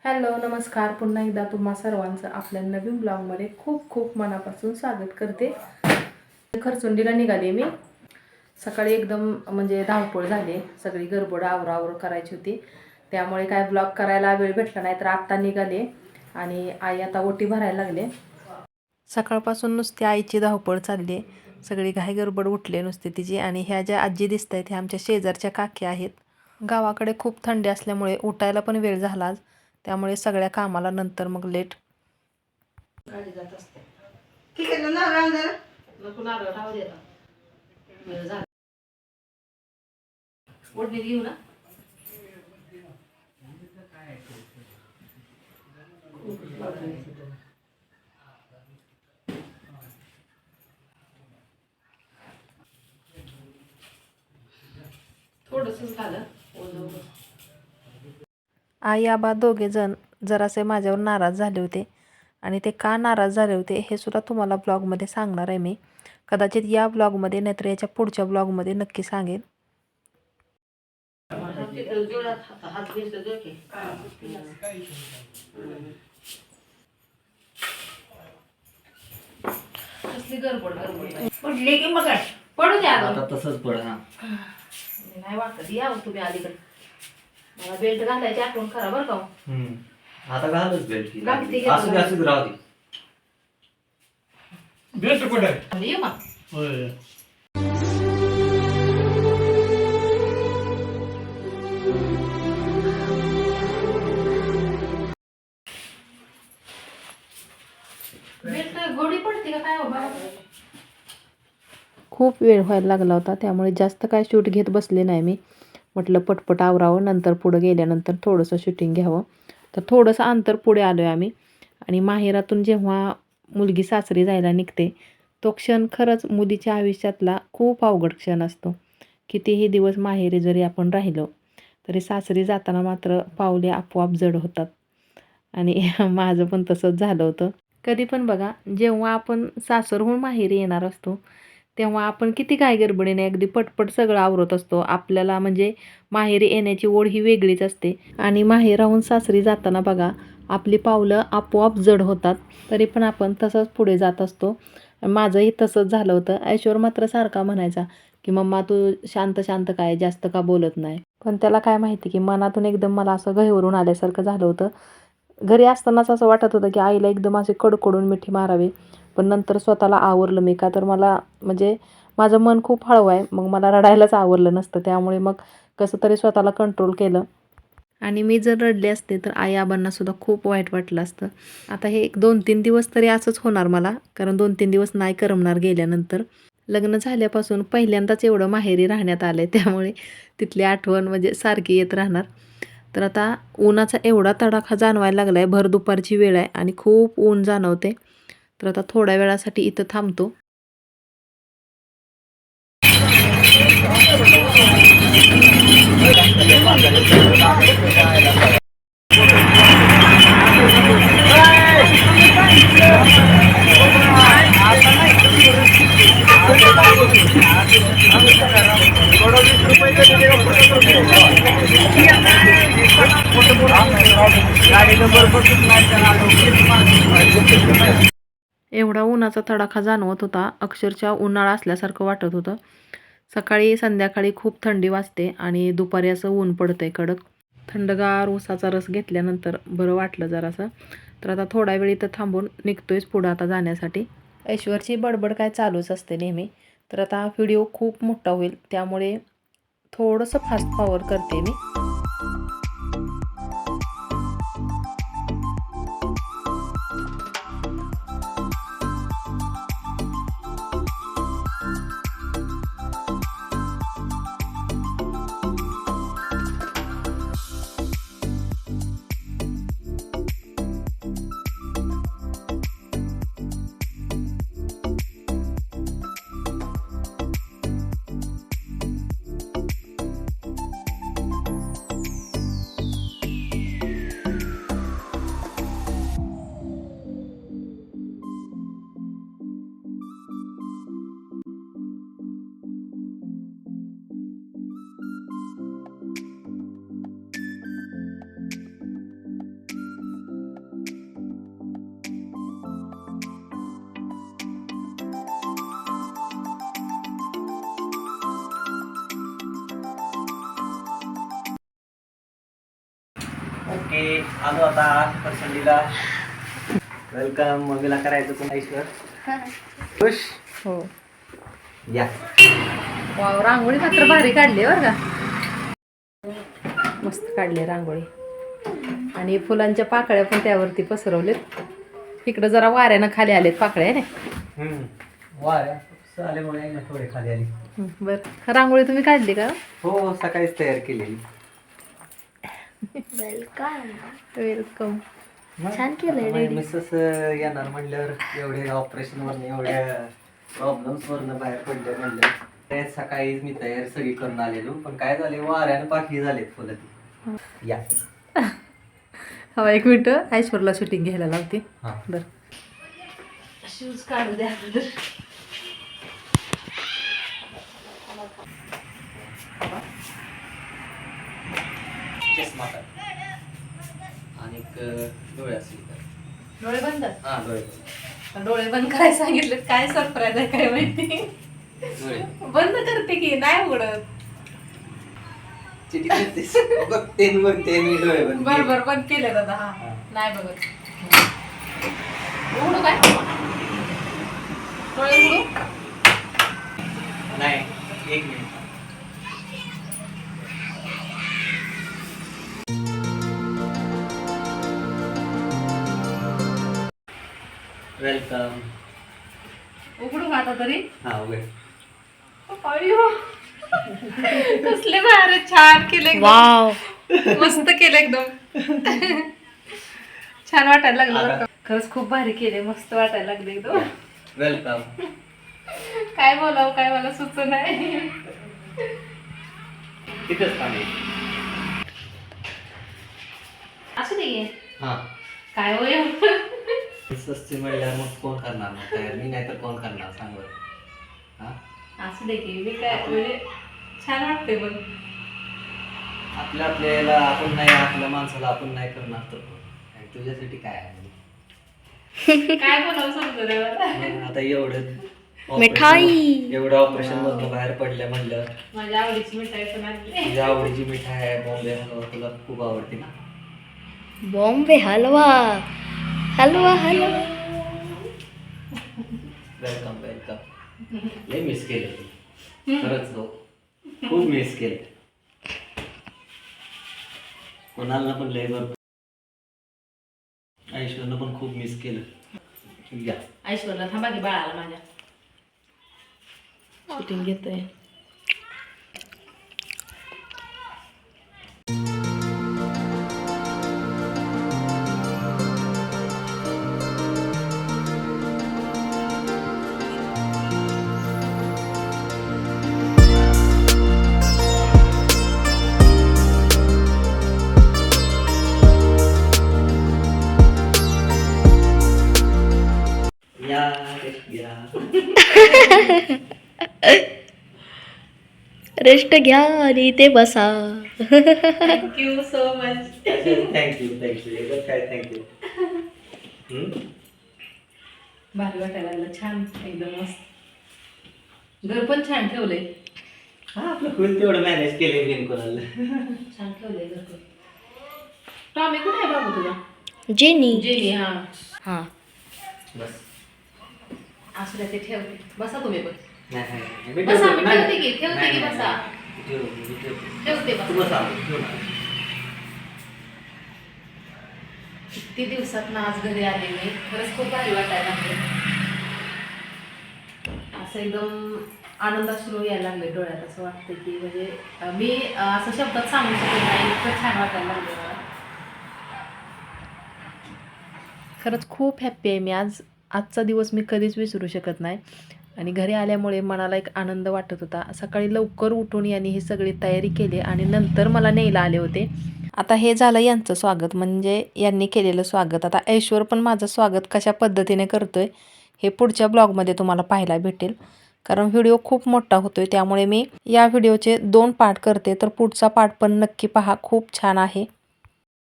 Hello नमस्कार, पुन्हा एकदा तुम्हा सर्वांचं आपल्या नवीन ब्लॉगमध्ये खूप खूप मनापासून स्वागत करते. खरचुंडीला निघाले मी. सकाळी एकदम म्हणजे धावपळ झाली, सगळी गडबड आवरावर करायची होती, त्यामुळे काय ब्लॉग करायला वेळ भेटला नाही. तर आत्ता निघाले आणि आई आता ओटी भरायला लागले. सकाळपासून नुसती आईची धावपळ चालली, सगळी घाई गडबड उठले नुसते तिची. आणि ह्या ज्या आजी दिसत आहेत ह्या आमच्या शेजारच्या काकी आहेत. गावाकडे खूप थंडी असल्यामुळे उठायला पण वेळ झाला, त्यामुळे सगळ्या कामाला नंतर मग लेट. गाडी जात असते. ठीक आहे ना, राहू दे नको ना, राहू दे ना, वेळ झाला. ओढणी घेऊ ना. थोडंसंच झालं. आई आबा दोघे जण जरासे माझ्यावर नाराज झाले होते, आणि ते का नाराज झाले होते हे सुद्धा तुम्हाला ब्लॉगमध्ये सांगणार आहे मी. कदाचित या ब्लॉगमध्ये नाहीतर याच्या पुढच्या ब्लॉगमध्ये नक्की सांगेन. कसली गडबड गडबड पडले की मग पडू द्या आता तसंच पड. हा नाही वाटत या तुम्ही अलीकडे. मला बेल्ट घालायची आठवण करा बरं का. आता घालच बेल्ट. घालते की असू दे असू दे, राहू दे. बेल्ट कुठे आहे? येऊ का. होय. बेल्ट गोडी पडते का काय बाबा. खूप वेळ व्हायला लागला होता, त्यामुळे जास्त काय शूट घेत बसले नाही मी. म्हटलं पटपट आवरावं, नंतर पुढं गेल्यानंतर थोडंसं शूटिंग घ्यावं. तर थोडंसं अंतर पुढे आलो आहे आम्ही. आणि माहेरातून जेव्हा मुलगी सासरी जायला निघते तो क्षण खरंच मुलीच्या आयुष्यातला खूप अवघड क्षण असतो. कितीही दिवस माहेरी जरी आपण राहिलो तरी सासरी जाताना मात्र पावले आपोआप जड होतात. आणि माझं पण तसंच झालं होतं. कधी पण बघा, जेव्हा आपण सासरहून माहेरी येणार असतो तेव्हा आपण किती काय गडबडीने अगदी पटपट सगळं आवरत असतो. आपल्याला म्हणजे माहेरी येण्याची ओढ ही वेगळीच असते. आणि माहेराहून सासरी जाताना बघा आपली पावलं आपोआप जड होतात, तरी पण आपण तसंच पुढे जात असतो. माझंही तसंच झालं होतं. ऐश्वर मात्र सारखा म्हणायचा की मम्मा तू शांत शांत काय, जास्त का बोलत नाही. पण त्याला काय माहिती की मनातून एकदम मला असं गहिवरून आल्यासारखं झालं होतं. घरी असतानाच असं वाटत होतं की आईला एकदम असे कडकडून मिठी मारावी. पण नंतर स्वतःला आवरलं मी, का तर मला म्हणजे माझं मन खूप हळवं आहे, मग मला रडायलाच आवरलं नसतं. त्यामुळे मग कसं तरी स्वतःला कंट्रोल केलं. आणि मी जर रडले असते तर आई आबांना सुद्धा खूप वाईट वाटलं असतं. आता हे 2-3 दिवस तरी असंच होणार मला, कारण 2-3 दिवस नाही करमणार गेल्यानंतर. लग्न झाल्यापासून पहिल्यांदाच एवढं माहेरी राहण्यात आलं आहे, त्यामुळे तिथली आठवण म्हणजे सारखी येत राहणार. तर आता उन्हाचा एवढा तडाखा जाणवायला लागला आहे, भर दुपारची वेळ आहे आणि खूप ऊन जाणवते. तर आता थोड्या वेळासाठी इथं थांबतो. एवढा उन्हाचा तडाखा जाणवत होता, अक्षरशः उन्हाळा असल्यासारखं वाटत होतं. सकाळी संध्याकाळी खूप थंडी वाजते आणि दुपारी असं ऊन पडतंय कडक. थंडगार ऊसाचा रस घेतल्यानंतर बरं वाटलं जरासं. तर आता थोडा वेळ इथं थांबून निघतोयच पुढं आता जाण्यासाठी. ऐश्वरची बडबड काय चालूच असते नेहमी. तर आता हा व्हिडिओ खूप मोठा होईल, त्यामुळे थोडंसं फास्ट फॉरवर्ड करते मी. ओके आलो आता परसंडीला. वेलकम. मम्मीला करायचं पण ऐश्वर खुश. हो. या. वाव, रांगोळी मात्र भारी काढली बरं का. मस्त काढली रांगोळी. आणि फुलांच्या पाकळ्या पण त्यावरती पसरवलेत. इकडं जरा वाऱ्यानं खाली आलेत पाकळ्या ना. वाऱ्या आल्यामुळे थोडे खाली आली. बरं, रांगोळी तुम्ही काढली का? हो, सकाळीच तयार केलेली. वेलकम. छान केलंय. मिसेस येणार म्हणल्यावर एवढे ऑपरेशन वरनं एवढ्या प्रॉब्लेम्स वरनं बाहेर पडले म्हणलं ते सकाळीच मी तयार सगळी करून आलेलो. पण काय झाले, वाऱ्यानं पाठी झालेत फुलं ती. या. हवा 1 मिनिट, ऐश्वरला शूटिंग घ्यायला लावते. हा. बरं, शूज काढू द्या. चष्मा टाक. आणि डोळे असेल तर. डोळे बंद. हा, डोळे बंद. डोळे बंद करायला सांगितले. काय सरप्राईज आहे काय माहिती. डोळे बंद करते की नाही उघडत. चिटी करतेस. बघते मी डोळे बंद. बरोबर बंद केले दादा. हा, नाही बघत. उघडू काय? डोळे उघडू. नाही, 1 मिनिट. वेलकम. उघडू का आता तरी? हा, उघड. अय्यो, कसले भारी छान केले. वाव, मस्त केलं एकदम. छान वाटायला लागलं बरं का. खरंच खूप भारी केले. मस्त वाटायला लागले एकदम. वेलकम. काय बोलावं काय मला सुचत नाही. तिथंच थांबे. असं नाही हा. काय होय. स्वस्ती म्हणल्यावर मग कोण करणार मग तयार? मी नाही तर कोण करणार सांग बरं. हा, असं दे की मी काय म्हणजे छान वाटते बघ. आपल्याला आपण नाही, आपल्या माणसाला आपण नाही करणार तर कोण? आणि तुझ्यासाठी काय आहे? काय बोलावं समजत नाही मला. मग आता एवढं ऑपरेशन मधनं बाहेर पडल्या म्हणलं. माझ्या आवडीची मिठाई पण आणली. तुझ्या आवडीची मिठाई आहे बॉम्बे हलवा, तुला खूप आवडते ना. बॉम्बे हलवा. हलवा हलवा. Welcome welcome. लय मिस केलं तू. खरंच हो, खूप मिस केलं. कोणाला पण लय बरं. ऐश्वर्यानं पण खूप मिस केलं. या. ऐश्वर्याला थांबा की बाळाला माझ्या. शूटिंग घेतोय. रेस्ट घ्या आणि ते बसा. Thank you so much. थँक्यू काय थँक्यू. भारी वाटायला लागलं. छान एकदम मस्त. घर पण छान ठेवलंय. हा, आपलं होईल तेवढं मॅनेज केले बिन कोणाला. छान ठेवलंय घर पण. टॉमी कुठे आहे बाबू तुझा? जेनी. जेनी. हा हा. बस. असू द्या, ते ठेवते. बसा तुम्ही पण. नाही, मी बसा, मी नाही. ठेवते की बसा. ठेवते तू बसा. बसा, ठेव ना. किती दिवसात ना आज घरी आले मी. खरंच खूप भारी वाटायला लागले. असं एकदम आनंदाश्रू यायला लागले डोळ्यात. असं वाटतं की म्हणजे मी असं शब्दात सांगू शकत नाही. इतकं छान वाटायला लागले मला. खरंच खूप हॅप्पी आहे मी आज. आजचा दिवस मी कधीच विसरू शकत नाही. आणि घरी आल्यामुळे मनाला एक आनंद वाटत होता. सकाळी लवकर उठून यांनी ही सगळी तयारी केली आणि नंतर मला न्यायला आले होते. आता हे झालं यांचं स्वागत, म्हणजे यांनी केलेलं स्वागत. आता ऐश्वर पण माझं स्वागत कशा पद्धतीने करतोय हे पुढच्या ब्लॉगमध्ये तुम्हाला पाहायला भेटेल. कारण व्हिडिओ खूप मोठा होतोय, त्यामुळे मी या व्हिडिओचे 2 पार्ट करते. तर पुढचा पार्ट पण नक्की पहा, खूप छान आहे.